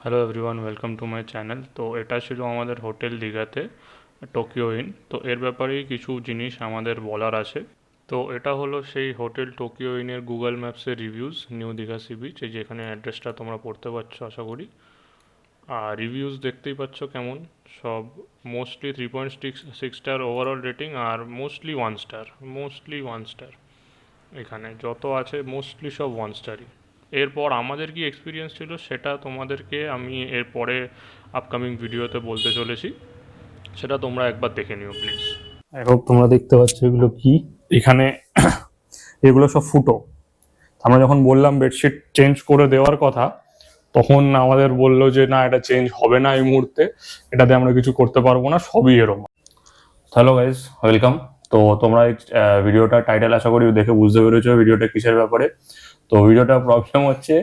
Hello everyone, welcome to my channel. তো এটা ছিল আমাদের হোটেল দীঘাতে টোকিও ইন। তো এর ব্যাপারেই কিছু জিনিস আমাদের বলার আছে। তো এটা হলো সেই হোটেল টোকিও ইনের গুগল ম্যাপসের reviews, New Digha sea beach, এই যেখানে অ্যাড্রেসটা তোমরা পড়তে পারছো আশা করি। আর রিভিউজ দেখতেই পাচ্ছ কেমন, সব মোস্টলি 3.6 স্টার ওভারঅল রেটিং, আর মোস্টলি ওয়ান স্টার। এখানে যত আছে মোস্টলি সব ওয়ান স্টারই। এরপর আমাদের কি এক্সপিরিয়েন্স ছিল সেটা তোমাদেরকে আমি এরপরে আপকামিং ভিডিওতে বলতে চলেছি, সেটা তোমরা একবার দেখে নিও প্লিজ। আই হোপ তোমরা দেখতে পাচ্ছ এগুলো কি। এখানে এগুলো সব ফুটো। আমরা যখন বললাম বেডশিট চেঞ্জ করে দেওয়ার কথা, তখন আমাদের বললো যে না, এটা চেঞ্জ হবে না এই মুহূর্তে, এটাতে আমরা কিছু করতে পারবো না, সবই এরকম। Hello guys, welcome. তো তোমরা ভিডিওটা টাইটেল আশা করি দেখে বুঝতে পেরেছো ভিডিওটা কিসের ব্যাপারে। তো ভিডিওটা প্রবলেম হচ্ছে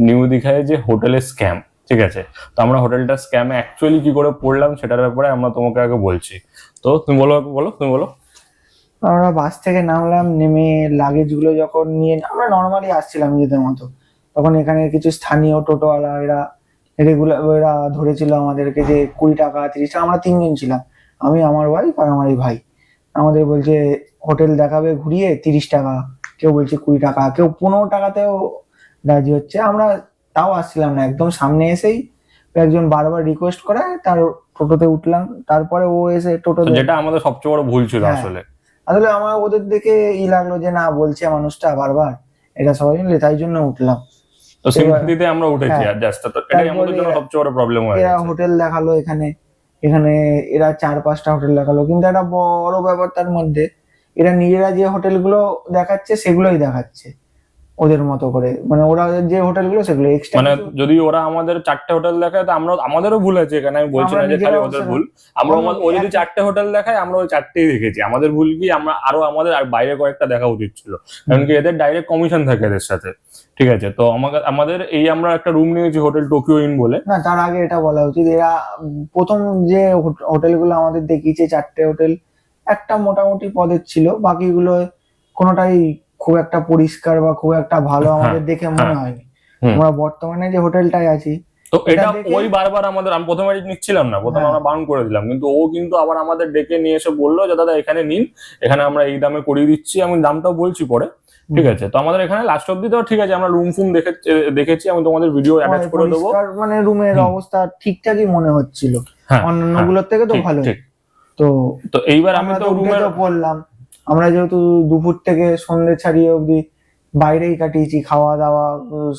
নিউ দীঘায় যে হোটেলের স্ক্যাম, ঠিক আছে। তো আমরা হোটেলটা স্ক্যামে অ্যাকচুয়ালি কি করে পড়লাম সেটার ব্যাপারে আমরা তোমাকে আগে বলছি। তো তুমি বলো। আমরা বাস থেকে নামলাম, নেমে লাগেজ গুলো যখন নিয়ে আমরা নর্মালি আসছিলাম নিজেদের মতো, তখন এখানে কিছু স্থানীয় টোটোওয়ালা এরা ধরেছিল আমাদেরকে যে 20 টাকা 30 টাকা, আমরা তিনজন ছিলাম, আমি, আমার ওয়াইফ আর আমার এই ভাই। আমাদের বলছে হোটেল দেখাবে ঘুরিয়ে 30 টাকা, কেউ বলছে 20 টাকা, কেউ 15 টাকাতেও রাজি হচ্ছে। আমরা তাও আসছিলাম না, একদম সামনে এসেই একজন বারবার রিকোয়েস্ট করায় তার টোটোতে উঠলাম। তারপরে ও এসে টোটো, যেটা আমাদের সবচেয়ে বড় ভুল ছিল হ্যাঁ, আসলে। আসলে আমার ওদের দেখে লাগলো যে না, বলছে মানুষটা বারবার, এটা সবাই মিলে, তাই জন্য উঠলাম। তো সিম্পাথিতে আমরা উঠেছি, হ্যাঁ, আর জাস্ট এটাই আমাদের জন্য সবচেয়ে বড় প্রবলেম হয়ে এরা গেছে। হোটেল দেখালো এখানে, এখানে এরা 4-5টা হোটেল দেখালো, কিন্তু একটা বড় ব্যাপার তার মধ্যে, এরা নিজেরা যে হোটেলগুলো দেখাচ্ছে সেগুলোই দেখাচ্ছে ওদের মতো করে, মানে ওরা যে হোটেলগুলো সেগুলো এক্সট্রা মানে যদি ওরা আমাদের 4টে হোটেল দেখায়, তো আমরা, আমাদেরও ভুল আছে এখানে, আমি বলছি আমরা না যে খালি নিজেরাও ওদের ভুল। আমরা ও যদি 4টে হোটেল দেখায়, আমরা ওই 4টেই দেখেছি। আমাদের ভুল কি, আমরা আরো আমাদের আর বাইরে কয়েকটা দেখা উচিত ছিল, কারণ কি এদের ডাইরেক্ট কমিশন থাকে এদের সাথে, ঠিক আছে। তো আমাদের এই আমরা একটা রুম নিয়েছি হোটেল টোকিও ইন বলে। না, তার আগে এটা বলা উচিত, এরা প্রথম যে হোটেলগুলো আমাদের দেখিয়েছে 4টে হোটেল, একটা মোটামুটি পদের ছিল, বাকিগুলো কোনোটাই খুব একটা পরিষ্কার বা খুব একটা ভালো হ্যাঁ, আমাদের দেখে হ্যাঁ। মনে হয়নি। হুম। আমরা বর্তমানে যে হোটেলটায় আছি, তো এটা এটা দেখে, ওই বারবার আমাদের, আমি প্রথমে নিচ্ছিলাম না, প্রথমে হ্যাঁ, আমরা বারণ করে দিলাম, কিন্তু ও কিন্তু আবার আমাদের ডেকে নিয়ে এসে বললো যে দাদা এখানে নিন, এখানে আমরা এই দামে করিয়ে দিচ্ছি, আমি দামটাও বলছি পরে, ঠিক আছে। তো আমাদের এখানে লাস্ট অব্দি তো ঠিক আছে, আমরা রুম ফুম দেখেছি, আমি তোমাদের ভিডিও অ্যাটাচ করে দেবো। পরিষ্কার, মানে রুমের হুম। অবস্থা ঠিকঠাকই মনে হচ্ছিল, হ্যাঁ, অন্যান্য হ্যাঁ, গুলোর থেকে তো ঠিক ভালো। ঠিক। তো তো এইবার আমি আমরা তো তো উঠে রুমের, তো পড়লাম। আমরা যেহেতু দুপুর থেকে সন্ধ্যে ছাড়িয়ে অবধি বাইরেই কাটিয়েছি, খাওয়া দাওয়া,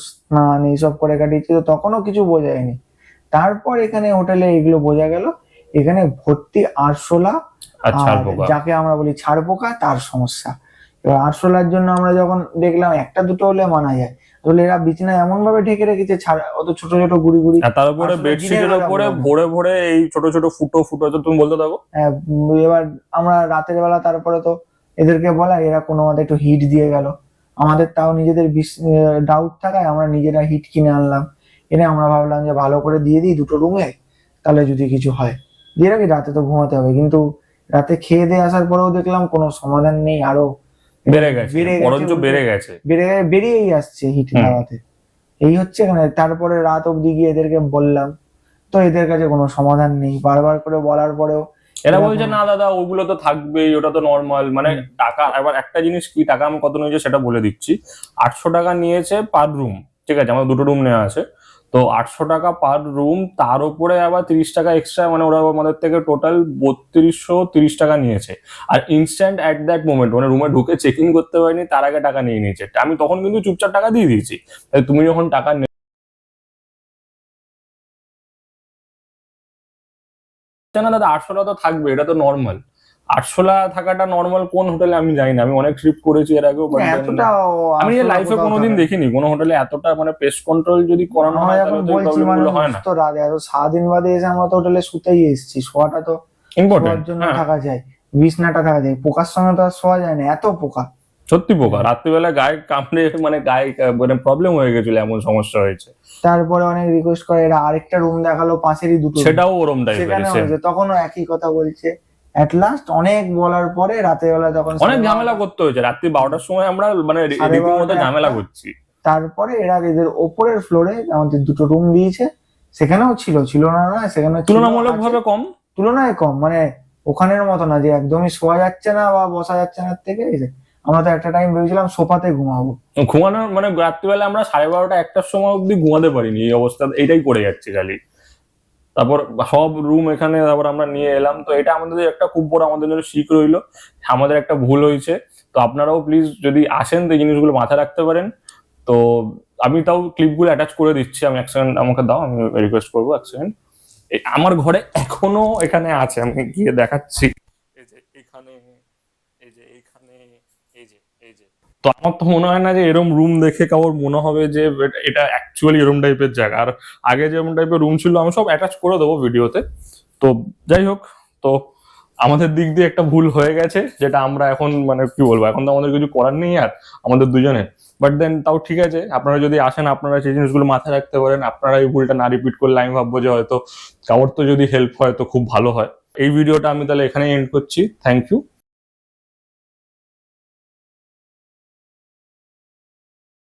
স্নান এইসব করে কাটিয়েছি, তো তখনও কিছু বোঝা যায়নি। তারপর এখানে হোটেলে এগুলো বোঝা গেল, এখানে ভর্তি আরশোলা, আচ্ছা আর আর পোকা। যাকে আমরা বলি ছাড় পোকা, তার সমস্যা। এবার আরশোলার জন্য আমরা যখন দেখলাম একটা দুটো হলে মানা যায়, আসলে এরা বিছানায় এমন ভাবে ঢেকে রেখেছে, ছাড় অত ছোট ছোট গুড়ি গুড়ি, আর তার উপরে আরশোলা দিনের বেডশিটের বেলা উপরে বড় না। ভরে ভরে এই ছোট ছোট ফুটো ফুটো, তো তুমি বলতে থাকো। এবার আমরা রাতের বেলা তারপরে তো এদেরকে বলা, এরা কোনো মতে একটু হিট দিয়ে গেল। আমাদের তাও নিজেদের ডাউট থাকায় আমরা নিজেরা হিট কিনে আনলাম, এনে আমরা ভাবলাম যে ভালো করে দিয়ে দিই দুটো রুমে, তাহলে যদি কিছু হয় দিয়ে রাখি, রাতে তো ঘুমাতে হবে। কিন্তু রাতে খেয়ে দিয়ে আসার পরেও দেখলাম কোনো সমাধান নেই, আরো বেড়ে গেছে, বেড়ে গেছে, বরঞ্চ উল্টে বেড়ে গেছে। বেরিয়েই আসছে হিট হুম। লাগাতে। এই হচ্ছে এখানে। তারপরে রাত অব্দি গিয়ে এদেরকে বললাম, তো এদের কাছে কোনো সমাধান নেই, বারবার করে বলার পরেও এরা এরা বলছে কোনো, না দাদা ওগুলো তো থাকবেই, ওটা তো নর্মাল, মানে হুম, টাকা। এবার একটা জিনিস কি, টাকা আমি কত নিয়েছে সেটা বলে দিচ্ছি। 800 টাকা নিয়েছে পার রুম, ঠিক আছে, আমার দুটো রুম নেওয়া আছে। তো 800 টাকা পার রুম, তার উপরে আবার 30 টাকা এক্সট্রা, মানে ওরা আমাদের থেকে টোটাল 3230 টাকা নিয়েছে। আর ইনস্ট্যান্ট অ্যাট দ্যাট মোমেন্ট, মানে রুমে ঢুকে চেক ইন করতে পারিনি তার আগে টাকা নিয়ে নিয়েছে। আমি তখন কিন্তু চুপচাপ টাকা দিয়ে দিয়েছি। তাই তুমি যখন টাকা না দাদা, 800 টাকা তো থাকবে, এটা তো নর্মাল। 800 টাকা থাকাটা নর্মাল কোন হোটেলে আমি জানি না, আমি অনেক ট্রিপ করেছি এর আগেও, বাট দেন এতটা আমি আসলে লাইফে কোথাও কোনোদিন থাকে না। দেখিনি কোনো হোটেলে এতটা, মানে পেস্ট কন্ট্রোল যদি করানো আমরা হয় যখন তাহলে তো এই বলছি, প্রবলেম গুলো হয় মানুষ না। তো রাত এত সারাদিন বাদে এসে আমরা তো হোটেলে শুতেই এসেছি, শোয়াটা তো, শোয়ার ইম্পর্টেন্ট, জন্য হ্যাঁ। থাকা যায়, বিছনাটা থাকা যায়, পোকার সঙ্গে তো আর শোয়া যায় না, এত পোকা। সত্যি পোকা, রাত্রিবেলা গায়ে কামড়ে, মানে গায়ে মানে প্রবলেম হয়ে গেছিল, এমন সমস্যা হয়েছে। তারপরে অনেক রিকোয়েস্ট করে, এরা আরেকটা রুম দেখালো পাশেরই দুটো রুম, সেটাও ওরম টাইপের সেখানে সেম। হয়েছে, তখনও একই কথা বলছে। এট লাস্ট অনেক বলার পরে রাতের বেলা তখন অনেক ঝামেলা করতে হয়েছে, রাত্রি 12টার সময় আমরা মানে সাড়ে রীতিমতো বারোটা ঝামেলা একটা, করছি। তারপরে এরা এদের ওপরের ফ্লোরে আমাদের দুটো রুম দিয়েছে, সেখানেও ছিল না না, সেখানে ছিল, তুলনামূলকভাবে কম। তুলনায় কম, মানে ওখানের মতো না যে একদমই শোয়া যাচ্ছে না বা বসা যাচ্ছে না থেকে। এই যে আমরা তো একটা টাইম ভেবেছিলাম সোফাতে ঘুমাবো। ঘুমানোর মানে রাত্রিবেলা আমরা 12:30 1টার সময় অব্দি ঘুমাতে পারিনি, এই অবস্থা এইটাই করে যাচ্ছে খালি। তারপর সব রুম এখানে তারপর আমরা নিয়ে এলাম, তো এটা আমাদের একটা খুব বড় আমাদের জন্য শিখ রইলো, আমাদের একটা ভুল হয়েছে। তো আপনারাও প্লিজ যদি আসেন তো এই জিনিসগুলো মাথায় রাখতে পারেন। তো আমি তাও ক্লিপগুলো অ্যাটাচ করে দিচ্ছি, আমি এক সেকেন্ড আমাকে দাও, আমি রিকোয়েস্ট করবো এক সেকেন্ড। আমার ঘরে এখনো এখানে আছে, আমি গিয়ে দেখাচ্ছি। এই যে এখানে, এই যে এইখানে, এই যে এই যে। তো আমার তো মনে হয় না যে এরম রুম দেখে কারোর মনে হবে যে এটা অ্যাকচুয়ালি এরম টাইপের জায়গা। আর আগে যেরকম টাইপের রুম ছিল আমি সব অ্যাটাচ করে দেবো ভিডিওতে। তো যাই হোক, তো আমাদের দিক দিয়ে একটা ভুল হয়ে গেছে, যেটা আমরা এখন মানে কি বলবো, এখন তো আমাদের কিছু করার নেই আর আমাদের দুজনে। বাট দেন তাও ঠিক আছে, আপনারা যদি আসেন আপনারা সেই জিনিসগুলো মাথায় রাখতে পারেন, আপনারা এই ভুলটা না রিপিট করলে আমি ভাববো যে হয়তো কারোর তো যদি হেল্প হয় তো খুব ভালো হয়। এই ভিডিওটা আমি তাহলে এখানেই এন্ড করছি। Thank you.